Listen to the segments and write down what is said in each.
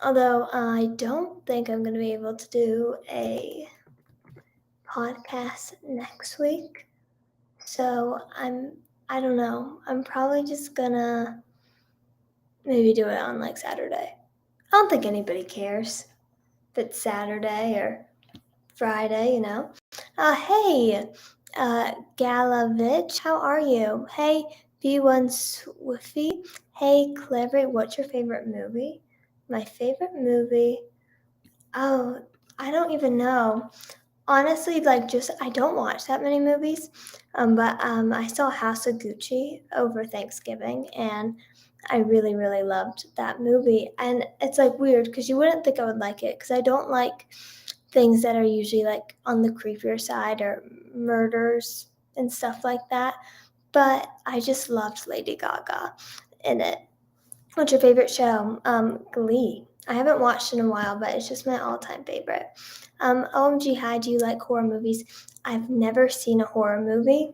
Although I don't think I'm going to be able to do a podcast next week. So I don't know. I'm probably just gonna maybe do it on like Saturday. I don't think anybody cares if it's Saturday or Friday. Hey, Galavich, how are you? Hey, B1 Swiffy. Hey, Clever, what's your favorite movie? My favorite movie? Oh, I don't even know. Honestly, like just I don't watch that many movies, but I saw House of Gucci over Thanksgiving, and I really really loved that movie. And it's like weird because you wouldn't think I would like it because I don't like things that are usually like on the creepier side or murders and stuff like that. But I just loved Lady Gaga in it. What's your favorite show? Glee. I haven't watched in a while, but it's just my all-time favorite. OMG, hi, do you like horror movies? I've never seen a horror movie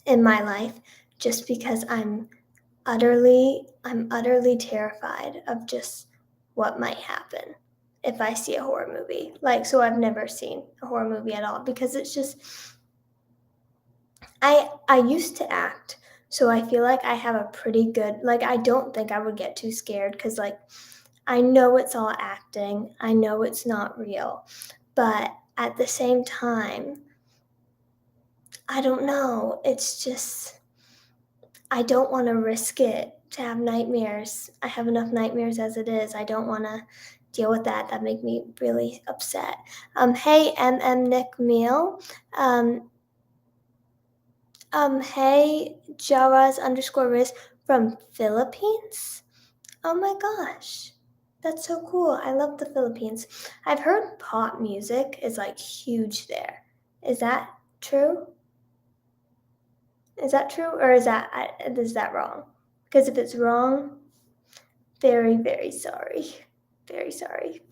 in my life just because I'm utterly terrified of just what might happen if I see a horror movie. Like, so I've never seen a horror movie at all because it's just I used to act, so I feel like I have a pretty good like I don't think I would get too scared cuz like I know it's all acting. I know it's not real. But at the same time, I don't know. It's just I don't want to risk it to have nightmares. I have enough nightmares as it is. I don't want to deal with that. That make me really upset. Hey, Nick Meal. Um, hey, Jaraz underscore Riz from Philippines. Oh my gosh. That's so cool. I love the Philippines. I've heard pop music is like huge there. Is that true? Is that true or is that wrong? Because if it's wrong, very very sorry. Very sorry.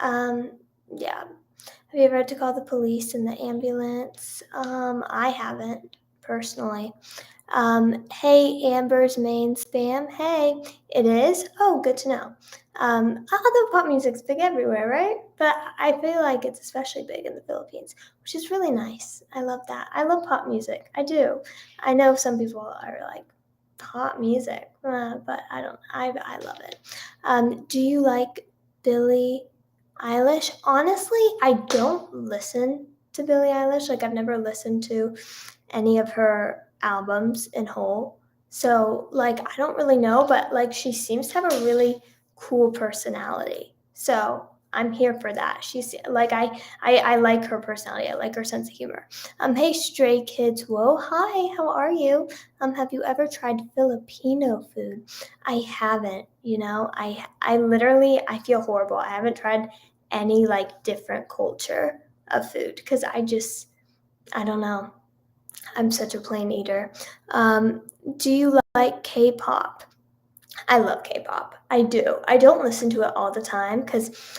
Um yeah. Have you ever had to call the police in the ambulance? I haven't personally. Hey, Amber's main spam. Hey, it is? Oh, good to know. Although pop music's big everywhere, right? But I feel like it's especially big in the Philippines, which is really nice. I love that. I love pop music. I do. I know some people are like, pop music, but I don't. I love it. Do you like Billie Eilish? Honestly, I don't listen to Billie Eilish. Like, I've never listened to any of her albums in whole. So, like, I don't really know, but like, she seems to have a really cool personality. So, I'm here for that. She's like, I like her personality. I like her sense of humor. Hey, Stray Kids. Whoa, hi. How are you? Have you ever tried Filipino food? I haven't. I literally I feel horrible. I haven't tried any like different culture of food because I don't know. I'm such a plain eater. Do you like K-pop? I love K-pop. I do. I don't listen to it all the time because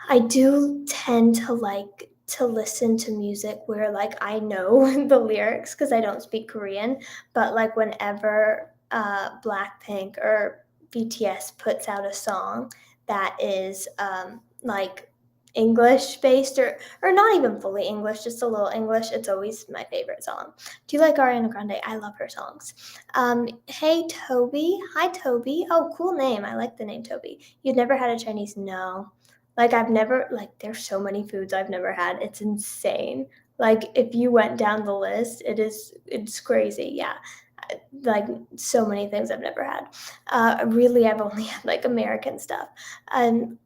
I do tend to like to listen to music where like I know the lyrics because I don't speak Korean. But like whenever Blackpink or BTS puts out a song that is like English based or not even fully English, just a little English, it's always my favorite song. Do you like Ariana Grande? I love her songs. Hey Toby, hi Toby. Oh, cool name. I like the name Toby. You've never had a Chinese? No. Like I've never like there's so many foods I've never had. It's insane. Like if you went down the list, it's crazy. Yeah. Like so many things I've never had. Really I've only had like American stuff. Um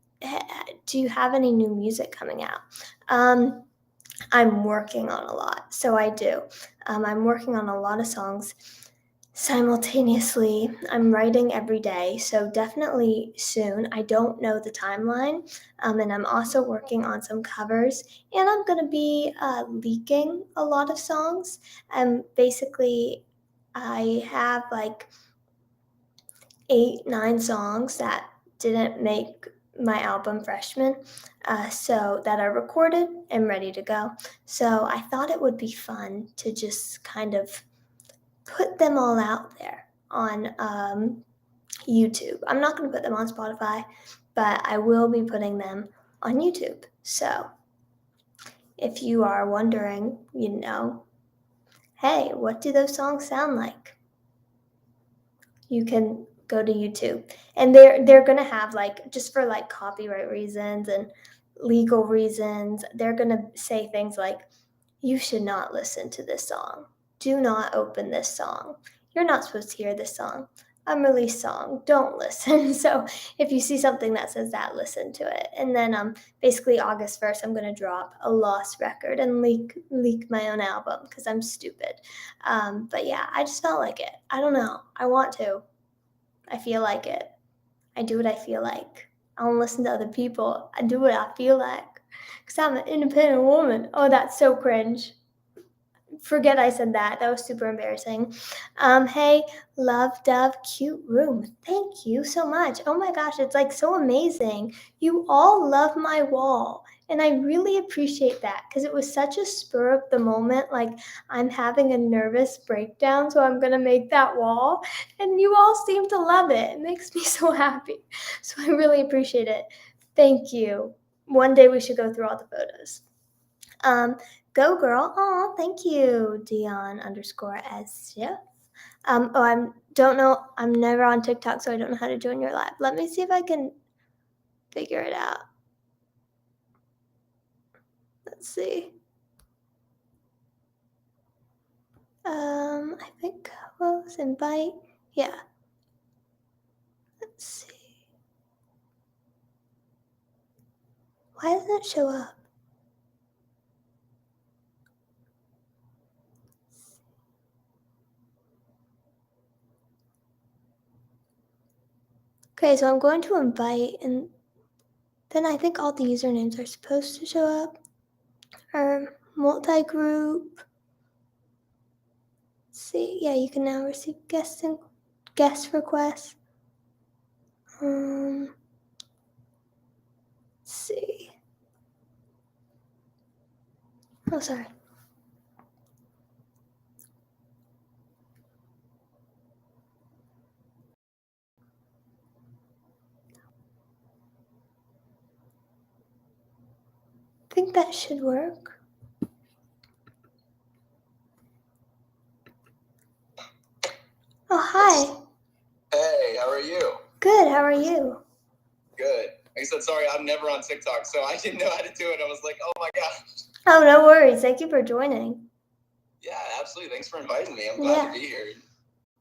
do you have any new music coming out? Um I'm working on a lot. So I do. I'm working on a lot of songs simultaneously. I'm writing every day, so definitely soon. I don't know the timeline, and I'm also working on some covers, and I'm going to be leaking a lot of songs. Basically, I have like 8, 9 songs that didn't make my album Freshman, so that are recorded and ready to go. So I thought it would be fun to just kind of put them all out there on YouTube. I'm not going to put them on Spotify, but I will be putting them on YouTube. So if you are wondering, hey, what do those songs sound like? You can go to YouTube, and they're gonna have, like, just for like copyright reasons and legal reasons, they're gonna say things like, you should not listen to this song. Do not open this song. You're not supposed to hear this song. Unreleased song. Don't listen. So if you see something that says that, listen to it. And then basically August 1st, I'm gonna drop a lost record and leak my own album because I'm stupid. But yeah, I just felt like it. I don't know. I want to. I feel like it. I do what I feel like. I don't listen to other people. I do what I feel like. Because I'm an independent woman. Oh, that's so cringe. Forget I said that. That was super embarrassing. Hey, Love Dove, cute room. Thank you so much. Oh my gosh, it's like so amazing. You all love my wall. And I really appreciate that because it was such a spur of the moment. Like, I'm having a nervous breakdown, so I'm going to make that wall. And you all seem to love it. It makes me so happy. So I really appreciate it. Thank you. One day we should go through all the photos. Go girl. Oh, thank you, Dion_SJ. I don't know. I'm never on TikTok, so I don't know how to join your live. Let me see if I can figure it out. Let's see. I think close, invite. Yeah. Let's see. Why doesn't it show up? Okay, so I'm going to invite, and then I think all the usernames are supposed to show up. Multi-group. See, yeah, you can now receive guest requests. Let's see. Oh, sorry. I think that should work. Oh, hi. Hey, how are you? Good, how are you? Good. Like I said, sorry, I'm never on TikTok, so I didn't know how to do it. I was like, oh my gosh. Oh, no worries. Thank you for joining. Yeah, absolutely. Thanks for inviting me. I'm glad to be here.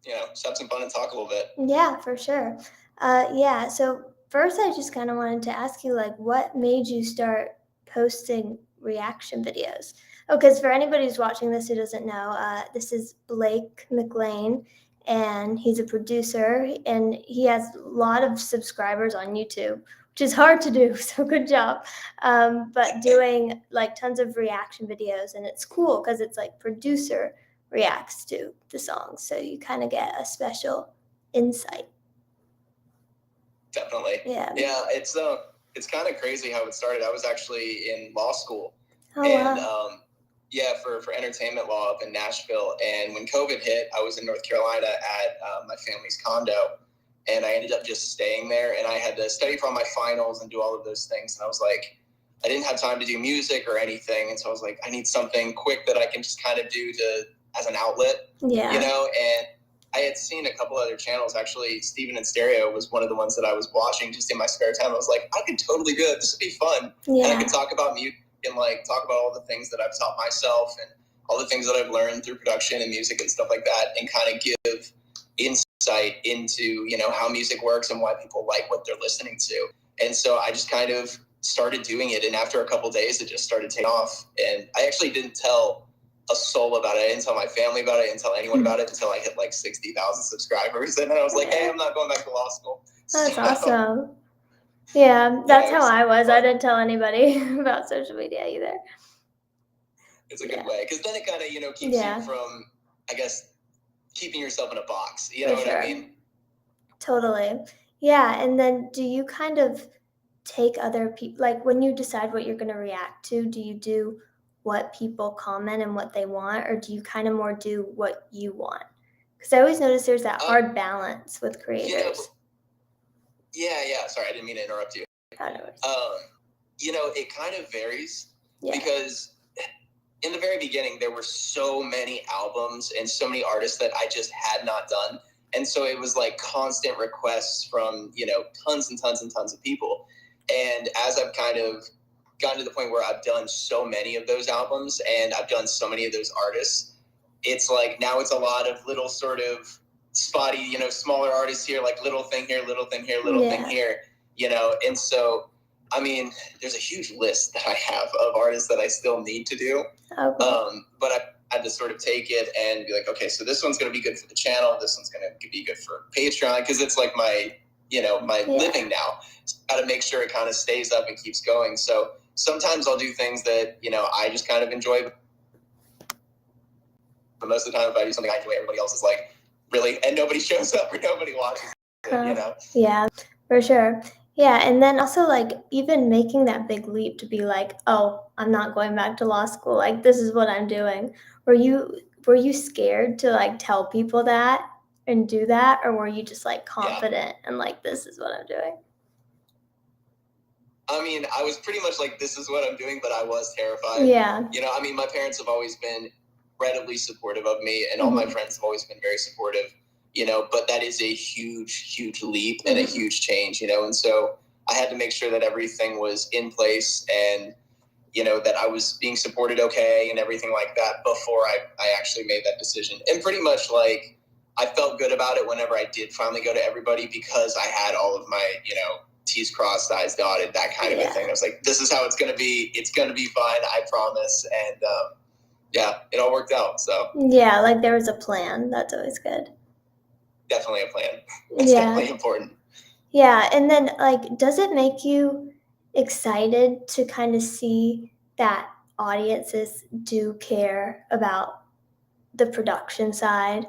Just have some fun and talk a little bit. Yeah, for sure. Yeah, so first I just kind of wanted to ask you, like, what made you start posting reaction videos? Oh, because for anybody who's watching this who doesn't know, this is Blake McLean, and he's a producer, and he has a lot of subscribers on YouTube, which is hard to do, so good job. But doing like tons of reaction videos, and it's cool because it's like producer reacts to the songs, so you kind of get a special insight. Definitely. Yeah. It's kind of crazy how it started. I was actually in law school, and for entertainment law up in Nashville. And when COVID hit, I was in North Carolina at my family's condo, and I ended up just staying there. And I had to study for all my finals and do all of those things. And I was like, I didn't have time to do music or anything, and so I was like, I need something quick that I can just kind of do as an outlet. Yeah. And I had seen a couple other channels. Actually, Steven and Stereo was one of the ones that I was watching just in my spare time. I was like, I could totally do it. This would be fun. Yeah. And I could talk about music and like talk about all the things that I've taught myself and all the things that I've learned through production and music and stuff like that, and kind of give insight into, how music works and why people like what they're listening to. And so I just kind of started doing it. And after a couple of days, it just started taking off. And I actually didn't tell a soul about it. I didn't tell my family about it. I didn't tell anyone about it until I hit like 60,000 subscribers. And then I was like, hey, I'm not going back to law school. That's awesome. Yeah, that's how I was. I didn't tell anybody about social media either. It's a good way, because then it kind of, keeps you from, I guess, keeping yourself in a box. You know what I mean? Totally. Yeah, and then do you kind of take other people, like when you decide what you're going to react to, do you do what people comment and what they want, or do you kind of more do what you want? Because I always notice there's that hard balance with creators. Yeah. Sorry, I didn't mean to interrupt you. It kind of varies because in the very beginning, there were so many albums and so many artists that I just had not done. And so it was like constant requests from, tons and tons and tons of people. And as I've kind of gotten to the point where I've done so many of those albums and I've done so many of those artists, it's like now it's a lot of little sort of spotty, smaller artists here, like little thing here, little thing here, little thing here, and so I mean, there's a huge list that I have of artists that I still need to do. Okay. But I had to sort of take it and be like, okay, so this one's going to be good for the channel. This one's going to be good for Patreon because it's like my living now. So I got to make sure it kind of stays up and keeps going. So sometimes I'll do things that, I just kind of enjoy. But most of the time, if I do something I enjoy, everybody else is like, really? And nobody shows up or nobody watches it, Yeah, for sure. Yeah, and then also like even making that big leap to be like, oh, I'm not going back to law school. Like this is what I'm doing. Were you scared to like tell people that and do that, or were you just like confident and like this is what I'm doing? I mean, I was pretty much like this is what I'm doing, but I was terrified. Yeah. I mean, my parents have always been incredibly supportive of me, and all my friends have always been very supportive. But that is a huge, huge leap and a huge change, and so I had to make sure that everything was in place and, that I was being supported okay and everything like that before I actually made that decision. And pretty much like I felt good about it whenever I did finally go to everybody because I had all of my, T's crossed, I's dotted, that kind of a thing. I was like, this is how it's going to be. It's going to be fine, I promise. And it all worked out. So yeah, like there was a plan. That's always good. Definitely a plan. It's definitely important. Yeah, and then like, does it make you excited to kind of see that audiences do care about the production side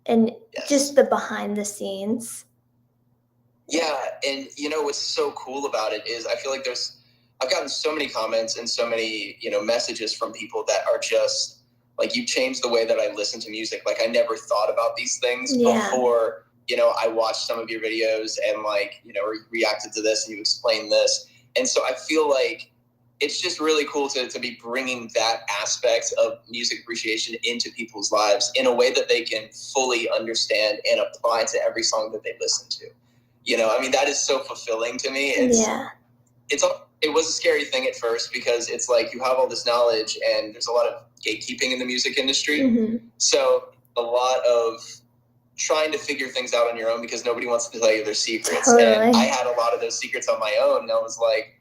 and just the behind the scenes? Yeah, and what's so cool about it is I feel like I've gotten so many comments and so many, messages from people that are just like, you changed the way that I listen to music. Like I never thought about these things before, I watched some of your videos and like, reacted to this and you explained this. And so I feel like it's just really cool to be bringing that aspect of music appreciation into people's lives in a way that they can fully understand and apply to every song that they listen to. I mean, that is so fulfilling to me. It was a scary thing at first because it's like you have all this knowledge and there's a lot of gatekeeping in the music industry. Mm-hmm. So a lot of trying to figure things out on your own because nobody wants to tell you their secrets. Totally. And I had a lot of those secrets on my own. And I was like,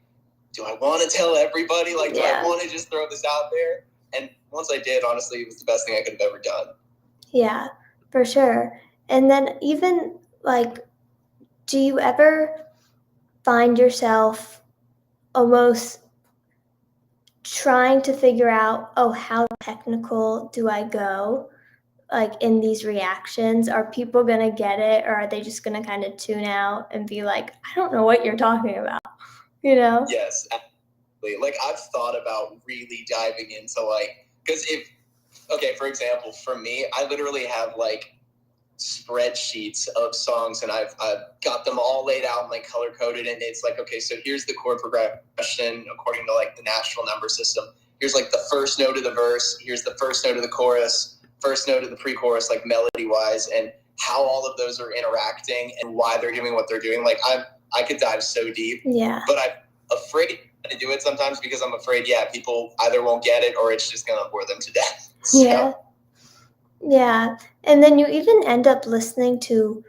do I want to tell everybody? Like, do I want to just throw this out there? And once I did, honestly, it was the best thing I could have ever done. Yeah, for sure. And then even like, do you ever find yourself almost trying to figure out, oh, how technical do I go? Like in these reactions, are people going to get it or are they just going to kind of tune out and be like, I don't know what you're talking about, Yes, absolutely. Like I've thought about really diving into like, because for example, for me, I literally have like spreadsheets of songs and I've got them all laid out and like color coded, and it's like, okay, so here's the chord progression according to like the natural number system. Here's like the first note of the verse, here's the first note of the chorus, first note of the pre-chorus, like melody wise, and how all of those are interacting and why they're doing what they're doing. Like I could dive so deep. Yeah. But I'm afraid to do it sometimes because I'm afraid, people either won't get it or it's just gonna bore them to death. So. Yeah. Yeah, and then you even end up listening to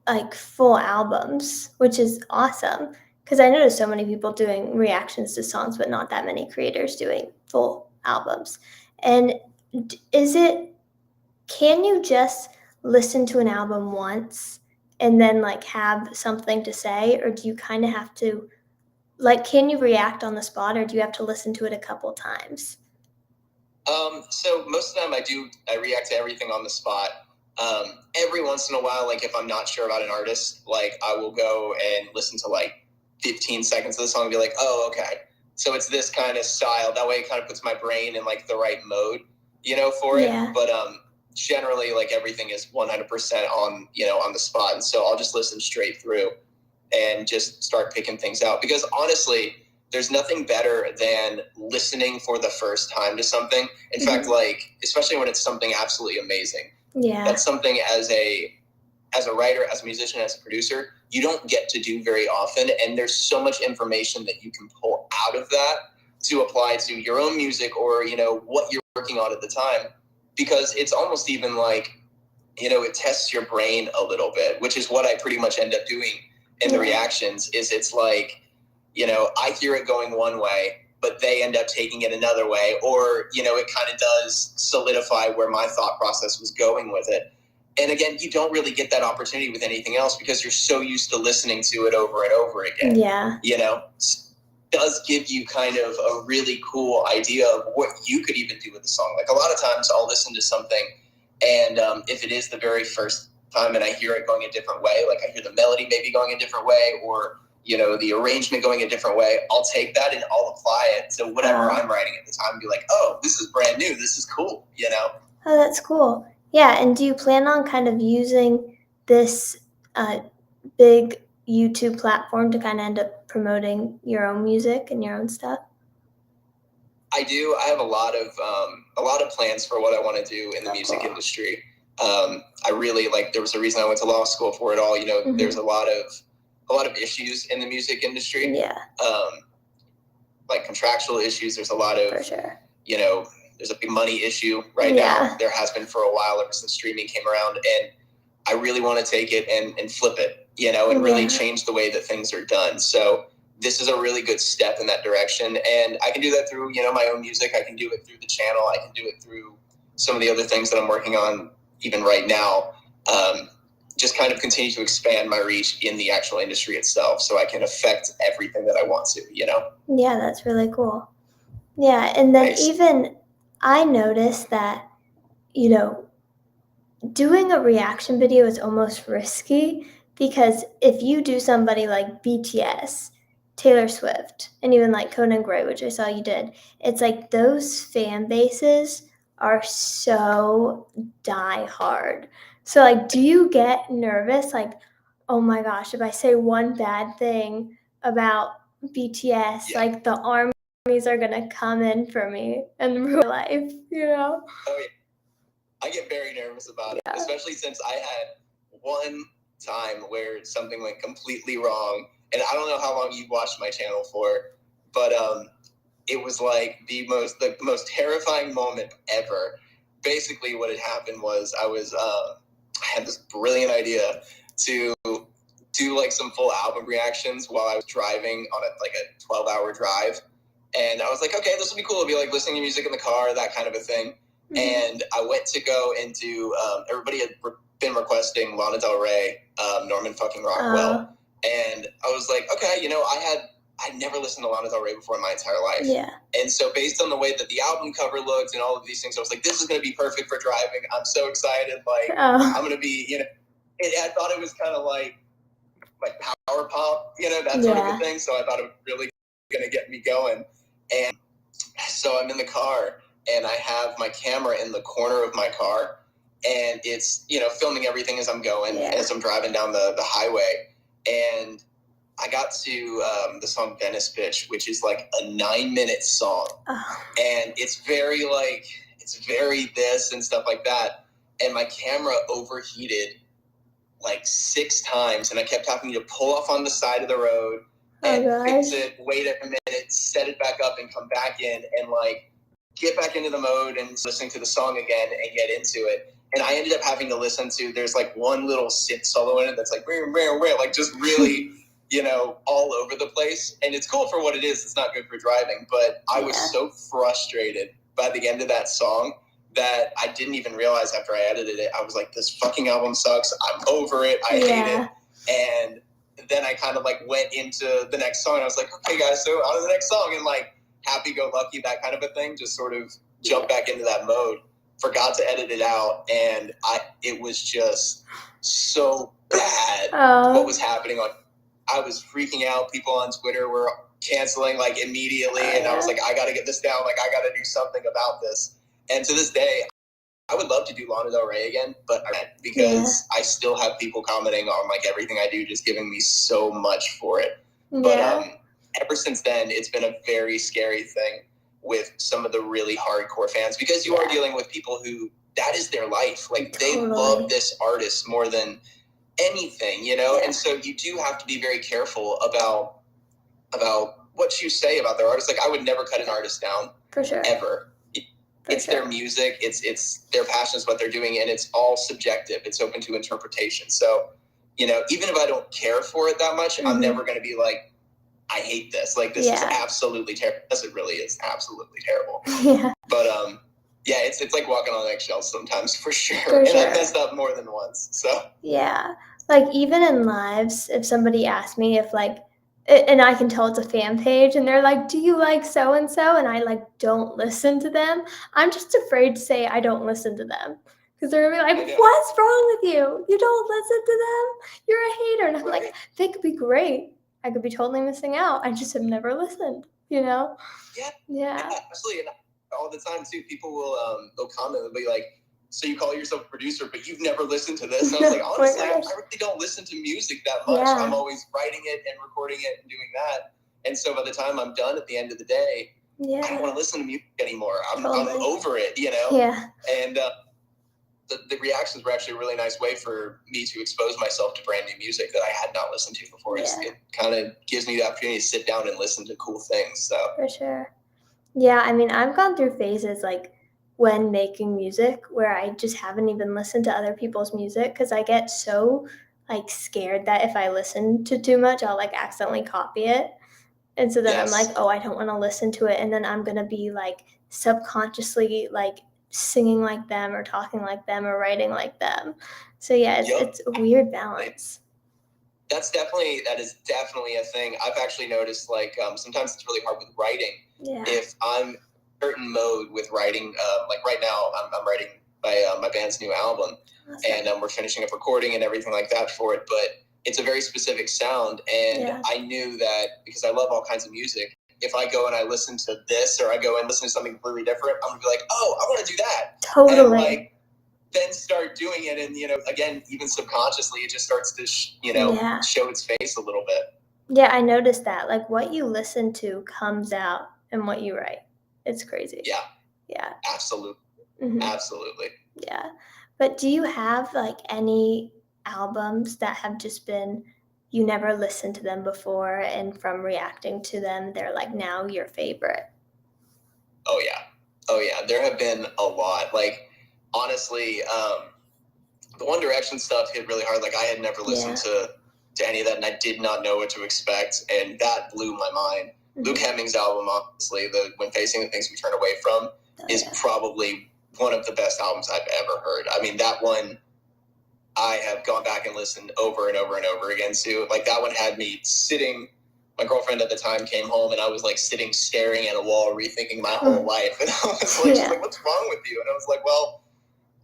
like full albums, which is awesome because I noticed so many people doing reactions to songs, but not that many creators doing full albums. And can you just listen to an album once and then like have something to say, or do you kind of have to like, can you react on the spot or do you have to listen to it a couple times? So most of the time I react to everything on the spot. Every once in a while, like if I'm not sure about an artist, like I will go and listen to like 15 seconds of the song and be like, oh, okay. So it's this kind of style. That way it kind of puts my brain in like the right mode, for it. But generally like everything is 100% on the spot. And so I'll just listen straight through. and just start picking things out. Because honestly, there's nothing better than listening for the first time to something. In fact, like, especially when it's something absolutely amazing. Yeah. That's something as a writer, as a musician, as a producer, you don't get to do very often. And there's so much information that you can pull out of that to apply to your own music or, you know, what you're working on at the time. Because it's almost even like, you know, it tests your brain a little bit, which is what I pretty much end up doing in the reactions. Is it's like, you know, I hear it going one way, but they end up taking it another way. Or, you know, it kind of does solidify where my thought process was going with it. And again, you don't really get that opportunity with anything else because you're so used to listening to it over and over again. Yeah. You know, it does give you kind of a really cool idea of what you could even do with the song. Like a lot of times I'll listen to something and if it is the very first time and I hear it going a different way, like I hear the melody maybe going a different way or, you know, the arrangement going a different way, I'll take that and I'll apply it to whatever I'm writing at the time and be like, oh, this is brand new. This is cool, you know? Oh, that's cool. Yeah, and do you plan on kind of using this big YouTube platform to kind of end up promoting your own music and your own stuff? I do. I have a lot of plans for what I want to do in the music industry. I really like. There was a reason I went to law school for it all. You know, there's a lot of issues in the music industry. Yeah. Like contractual issues. There's a lot of, for sure. You know, there's a big money issue right now. There has been for a while ever since streaming came around, and I really want to take it and flip it, you know, and really change the way that things are done. So this is a really good step in that direction. And I can do that through, you know, my own music. I can do it through the channel. I can do it through some of the other things that I'm working on even right now. Just kind of continue to expand my reach in the actual industry itself so I can affect everything that I want to, you know? Yeah, that's really cool. Yeah, and then Nice. even I noticed that, you know, doing a reaction video is almost risky because if you do somebody like BTS, Taylor Swift, and even like Conan Gray, which I saw you did, it's like those fan bases are so die hard. So like, do you get nervous? Like, oh my gosh, if I say one bad thing about BTS, like the armies are gonna come in for me and ruin my life, you know? Oh, yeah. I get very nervous about it, especially since I had one time where something went completely wrong. And I don't know how long you've watched my channel for, but it was like the most terrifying moment ever. Basically, what had happened was I had this brilliant idea to do like some full album reactions while I was driving on a 12-hour drive. And I was like, okay, this will be cool. It'll be like listening to music in the car, that kind of a thing. And I went to go and do, everybody had been requesting Lana Del Rey, Norman fucking Rockwell. And I was like, okay, you know, I'd never listened to Lana Del Rey before in my entire life. Yeah. And so based on the way that the album cover looked and all of these things, I was like, this is going to be perfect for driving. I'm so excited. Like, I'm going to be, you know, I thought it was kind of like power pop, you know, that sort of a thing. So I thought it was really going to get me going. And so I'm in the car and I have my camera in the corner of my car and it's, you know, filming everything as I'm going, as I'm driving down the highway. And I got to the song Venice Bitch, which is like a 9-minute song. And it's very this and stuff like that. And my camera overheated like 6 times and I kept having to pull off on the side of the road and fix it, wait a minute, set it back up and come back in and like get back into the mode and listening to the song again and get into it. And I ended up having to listen to, there's like one little synth solo in it that's like just really, you know, all over the place. And it's cool for what it is. It's not good for driving, but I was so frustrated by the end of that song that I didn't even realize after I edited it. I was like, this fucking album sucks. I'm over it. I hate it. And then I kind of like went into the next song and I was like, okay guys, so on to the next song, and like happy-go-lucky, that kind of a thing, just sort of jump back into that mode. Forgot to edit it out, and it was just so bad what was happening. Like, I was freaking out. People on Twitter were canceling like immediately, and I was like, I got to get this down. Like, I got to do something about this. And to this day, I would love to do Lana Del Rey again, but I can't because I still have people commenting on like everything I do, just giving me so much for it. But ever since then, it's been a very scary thing with some of the really hardcore fans because you are dealing with people who that is their life. Like they love this artist more than anything, you know? And so you do have to be very careful about what you say about their artist. Like I would never cut an artist down. For sure. Ever. It's their music, it's their passions, what they're doing, and it's all subjective. It's open to interpretation. So, you know, even if I don't care for it that much, I'm never going to be like, I hate this. Like, this is absolutely terrible. Because it really is absolutely terrible. But, it's like walking on eggshells sometimes, for sure. And I've messed up more than once, so. Yeah. Like, even in lives, if somebody asks me if, like, and I can tell it's a fan page, and they're like, do you like so-and-so? And I, like, don't listen to them. I'm just afraid to say I don't listen to them. Because they're going to be like, what's wrong with you? You don't listen to them? You're a hater. And I'm like, they could be great. I could be totally missing out. I just have never listened, you know? Yeah, absolutely. And all the time, too, people will they'll comment and be like, so you call yourself a producer, but you've never listened to this. And I was like, honestly, I really don't listen to music that much. I'm always writing it and recording it and doing that. And so by the time I'm done at the end of the day, I don't want to listen to music anymore. I'm over it, you know? Yeah. And the reactions were actually a really nice way for me to expose myself to brand new music that I had not listened to before. It kind of gives me the opportunity to sit down and listen to cool things. So for sure. Yeah, I mean, I've gone through phases like when making music where I just haven't even listened to other people's music because I get so like scared that if I listen to too much, I'll like accidentally copy it. And so then I'm like, oh, I don't want to listen to it. And then I'm going to be like subconsciously like singing like them or talking like them or writing like them. So yeah, it's a weird balance. That is definitely a thing. I've actually noticed like sometimes it's really hard with writing. Yeah. If I'm in a certain mode with writing, like right now I'm writing my band's new album. Awesome. And we're finishing up recording and everything like that for it. But it's a very specific sound. And I knew that because I love all kinds of music, if I go and I listen to this or I go and listen to something completely different, I'm going to be like, oh, I want to do that. Totally. And like, then start doing it, and you know, again, even subconsciously, it just starts to show its face a little bit. Yeah, I noticed that. Like what you listen to comes out in what you write. It's crazy. Yeah, absolutely. Absolutely. Yeah, but do you have like any albums that have just been you never listened to them before, and from reacting to them, they're like now your favorite? Oh yeah, there have been a lot. Like honestly, the One Direction stuff hit really hard. Like I had never listened to any of that, and I did not know what to expect, and that blew my mind. Luke Hemming's album, obviously, the When Facing the Things We Turn Away From, is probably one of the best albums I've ever heard. I mean, that one I have gone back and listened over and over and over again to. Like that one had me sitting. My girlfriend at the time came home, and I was like sitting staring at a wall, rethinking my whole life. And I was like, she's like, "What's wrong with you?" And I was like, "Well,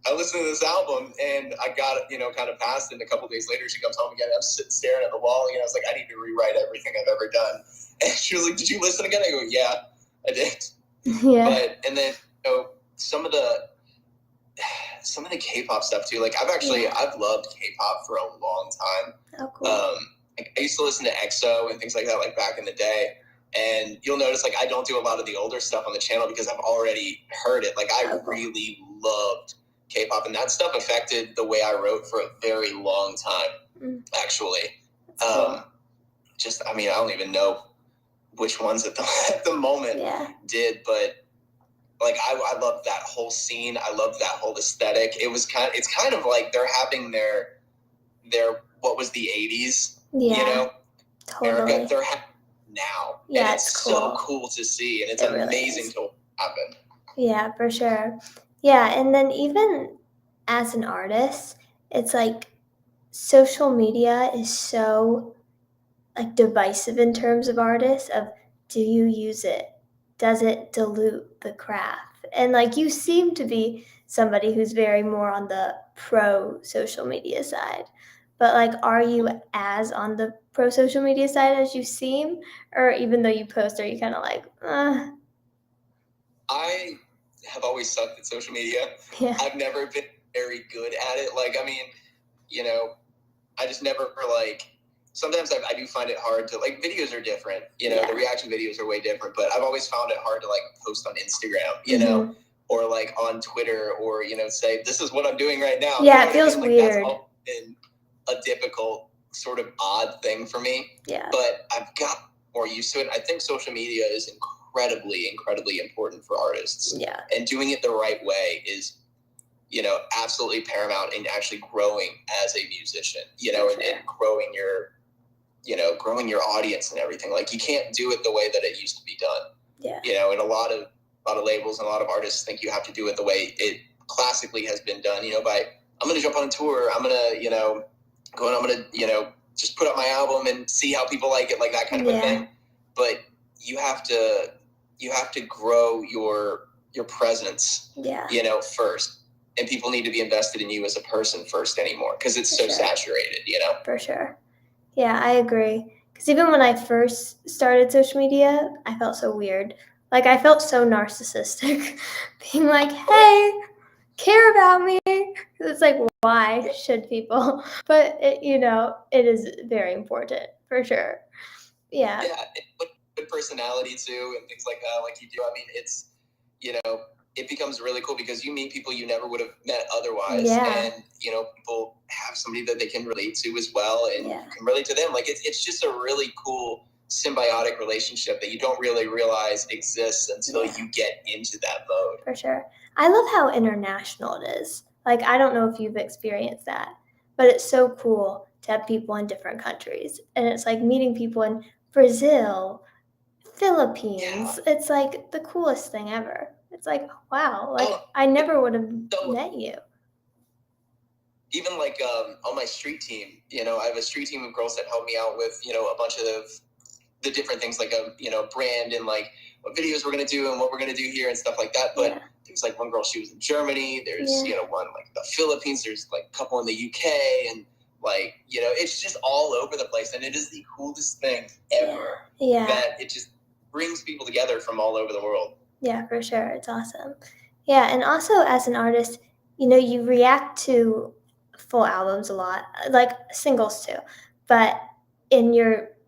I listened to this album and I got it, kind of past it. And a couple of days later, she comes home again. I'm sitting staring at the wall. I was like, I need to rewrite everything I've ever done. And she was like, did you listen again? I go, yeah, I did. Yeah. And then, some of the K-pop stuff too. Like I've loved K-pop for a long time. Oh, cool. I used to listen to EXO and things like that, like back in the day. And you'll notice, like, I don't do a lot of the older stuff on the channel because I've already heard it. Like, I really loved K-pop, and that stuff affected the way I wrote for a very long time, actually. Cool. I don't even know which ones at the moment did, but like I loved that whole scene. I loved that whole aesthetic. It's kind of like they're having their what was the 80s, totally. America. They're now. Yeah, and it's cool. So cool to see, and it's amazing really to happen. Yeah, for sure. Yeah, and then even as an artist, it's like social media is so like divisive in terms of artists of do you use it? Does it dilute the craft? And like you seem to be somebody who's very more on the pro social media side. But like are you as on the pro social media side as you seem? Or even though you post, are you kind of like, have always sucked at social media. Yeah. I've never been very good at it. Like, I mean, you know, I just never like. Sometimes I do find it hard to like. Videos are different, you know. Yeah. The reaction videos are way different, but I've always found it hard to like post on Instagram, you know, or like on Twitter, or say this is what I'm doing right now. Yeah, you know it feels I mean? weird. That's always been a difficult, sort of odd thing for me. Yeah. But I've got more used to it. I think social media is incredibly important for artists. Yeah. And doing it the right way is, absolutely paramount in actually growing as a musician, and growing your audience and everything. Like, you can't do it the way that it used to be done. Yeah. And a lot of labels and a lot of artists think you have to do it the way it classically has been done, by, I'm going to jump on a tour, I'm going to, go and I'm going to, just put out my album and see how people like it, like that kind of a thing. But you have to grow your presence, first. And people need to be invested in you as a person first anymore, because it's so saturated, For sure. Yeah, I agree. Because even when I first started social media, I felt so weird. Like, I felt so narcissistic, being like, hey, care about me. It's like, why should people? But, it is very important, for sure. Yeah. Yeah, good personality, too, and things like that, like you do. I mean, it's, it becomes really cool because you meet people you never would have met otherwise. Yeah. And, people have somebody that they can relate to as well, and you can relate to them. Like, it's just a really cool symbiotic relationship that you don't really realize exists until you get into that mode. For sure. I love how international it is. Like, I don't know if you've experienced that, but it's so cool to have people in different countries. And it's like meeting people in Brazil, Philippines. Yeah. It's like the coolest thing ever. It's like, wow, like I never would have met you. Even like on my street team, I have a street team of girls that help me out with, a bunch of the different things, like a, brand and like what videos we're going to do and what we're going to do here and stuff like that. But there's like one girl, she was in Germany. There's, one like the Philippines. There's like a couple in the UK, and like, it's just all over the place. And it is the coolest thing ever. Yeah. That it just brings people together from all over the world. Yeah, for sure. It's awesome. Yeah. And also as an artist, you react to full albums a lot, like singles too. But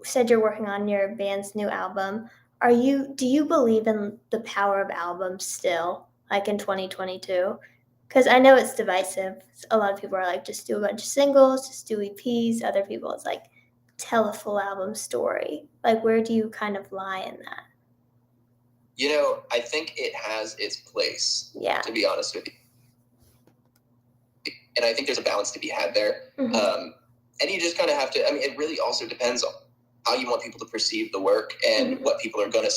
said you're working on your band's new album. Do you believe in the power of albums still, like in 2022? Because I know it's divisive. A lot of people are like, just do a bunch of singles, just do EPs. Other people, it's like, tell a full album story. Like, where do you kind of lie in that? I think it has its place, to be honest with you. And I think there's a balance to be had there. Mm-hmm. And you just kind of have to, I mean, it really also depends on how you want people to perceive the work and what people are going to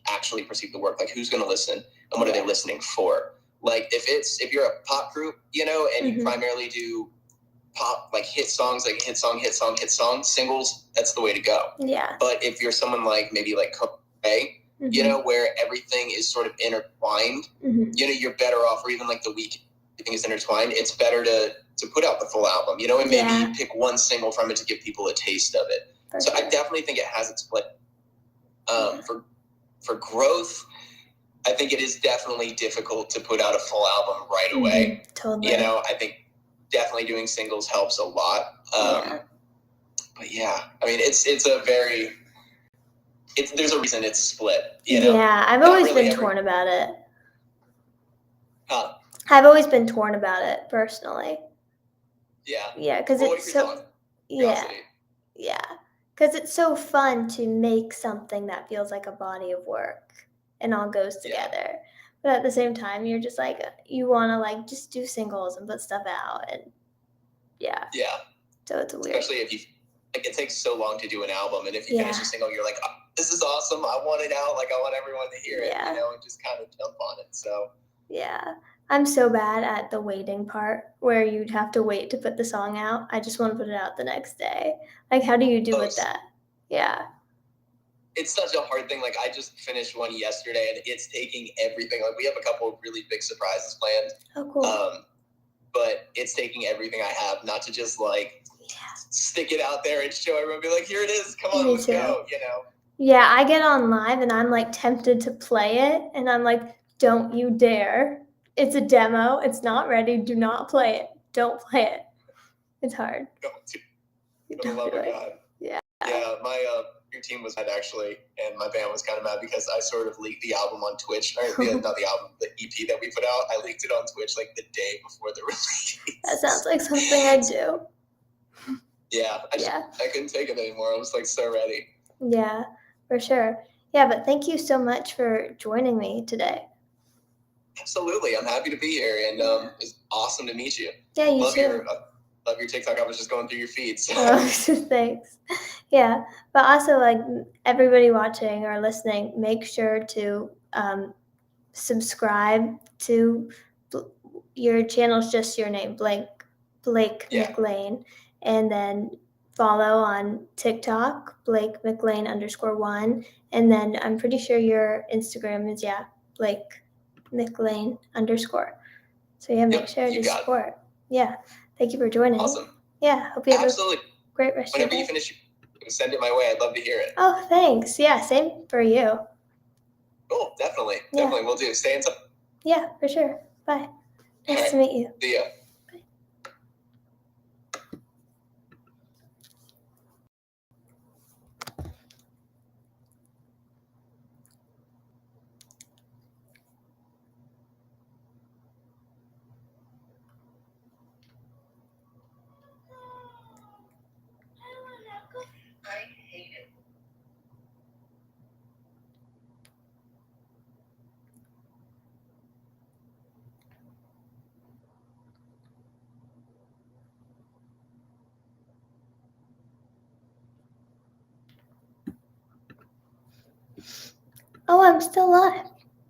actually perceive the work. Like, who's going to listen and what are they listening for? Like, if you're a pop group, and you primarily do pop, like hit songs, like hit song, singles, that's the way to go. Yeah. But if you're someone like maybe like Coldplay, where everything is sort of intertwined, you're better off, or even like The Weeknd, everything is intertwined. It's better to put out the full album, and maybe pick one single from it to give people a taste of it. So I definitely think it has its place. For growth, I think it is definitely difficult to put out a full album right away. Totally. I think definitely doing singles helps a lot. But yeah, I mean, there's a reason it's split. Yeah, I've always been torn about it. Huh? I've always been torn about it personally. Yeah. Yeah, because it's so. Yeah. Because it's so fun to make something that feels like a body of work and all goes together. But at the same time, you're just like, you want to like just do singles and put stuff out, and so it's weird. Especially if you, like, it takes so long to do an album, and if you finish a single, you're like, oh, this is awesome, I want it out, like I want everyone to hear it, and just kind of jump on it. So I'm so bad at the waiting part where you'd have to wait to put the song out. I just want to put it out the next day. Like, how do you do with that? Yeah. It's such a hard thing. Like, I just finished one yesterday, and it's taking everything. Like, we have a couple of really big surprises planned. Oh, cool. But it's taking everything I have, not to just like stick it out there and show everyone, be like, here it is, come on, let's go, Yeah, I get on live and I'm like tempted to play it, and I'm like, Don't you dare. It's a demo. It's not ready. Do not play it. Don't play it. It's hard. For the love of God. Yeah. Yeah, my your team was mad actually, and my band was kind of mad because I sort of leaked the album on Twitch. Or not the album, the EP that we put out. I leaked it on Twitch like the day before the release. That sounds like something I do. Yeah, I couldn't take it anymore. I was like so ready. Yeah, for sure. Yeah, but thank you so much for joining me today. Absolutely, I'm happy to be here, and it's awesome to meet you. Yeah, you too. Love your TikTok. I was just going through your feeds. Oh, thanks. Yeah, but also like everybody watching or listening, make sure to subscribe to your channel's just your name, Blake Yeah. McLean, and then follow on TikTok, Blake McLean _1, and then I'm pretty sure your Instagram is Blake McLean _. So yeah, make sure to support. Yeah, thank you for joining. Awesome. Yeah, hope you have Absolutely. a great rest of your day. Whenever you finish, send it my way. I'd love to hear it. Oh, thanks. Yeah, same for you. Cool, definitely. Yeah. Definitely, we'll do. Stay in touch. Yeah, for sure. Bye. Nice to meet you. See ya. I hate it. Oh, I'm still live.